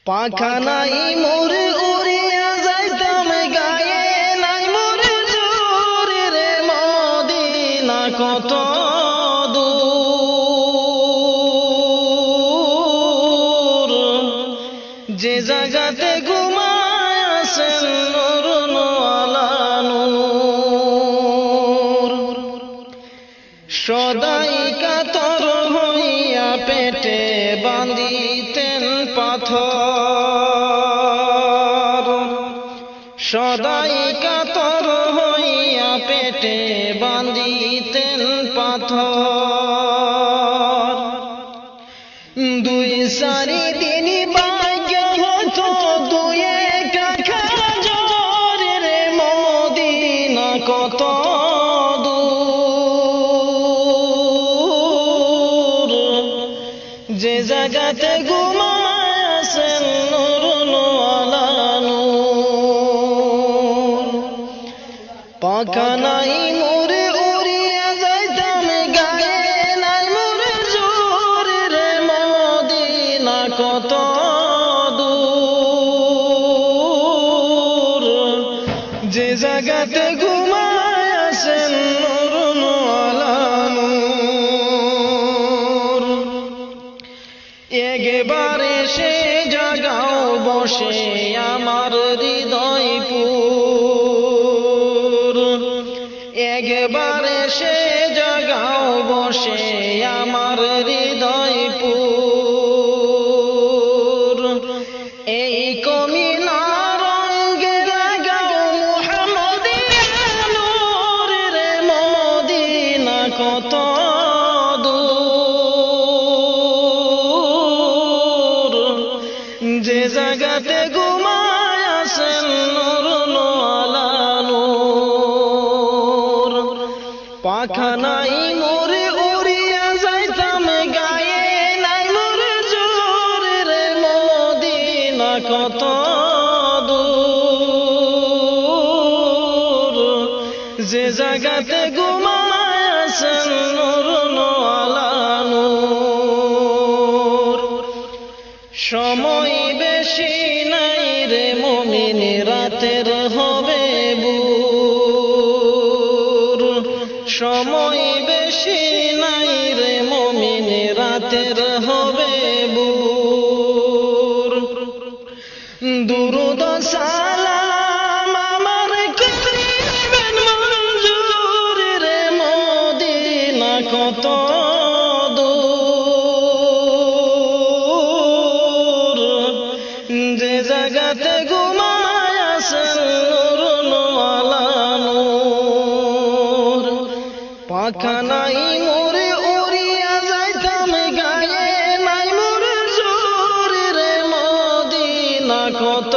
পাখা নাই মোর উড়িয়া যাইতাম গায়ে নাই মোর জোর রে মদিনা কত দূর যে জায়গাতে ঘুমায় আছেন নূর আলা নূর সদাই কাতর হইয়া পেটে বাঁধিতেন পাথর সদাই কাতর হইয়া পেটে বাঁধিতেন পাথর দুই সারি দিন ভাগ্য হতো দুই কাখা জোর রে মদিনা কত দূর যে জায়গাতে ঘুমায় আছেন নূর আলা নূর পাখা নাই মোরে উড়িয়া যাইতাম গায়ে নাই মোরে জোর রে মদিনা কত দূর যে জায়গাতে ঘুমায় আছেন নূর আলা নূর একবারে সে জাগাও বসে আমার হৃদয়পুর একবারে সে জাগাও বসে আমার হৃদয়পুর এই কমিনার রঙে লাগাও মুহাম্মদিয়া নূর রে মদিনা কত দূর যে জায়গাতে ঘুমায় আছেন নূর আলা নূর পাখা নাই মোরে উড়িয়া যাইতাম গায়ে নাই মোরে জোর রে মদিনা কত দূর যে জায়গাতে ঘুমায় আছেন নূর আলা নূর সময় বেশি নাই রে মুমিন রাতের হবে বুর সময় বেশি নাই রে মুমিন রাতের হবে বুর দুরূদ সালাম আমার করিবেন মঞ্জুর রে মদিনা কত দূর যে জায়গাতে ঘুমায় আছেন নূর আলা নূর পাখা নাই মোরে উড়িয়া যাইতাম গায়ে নাই মোরে জোর রে মদিনা কত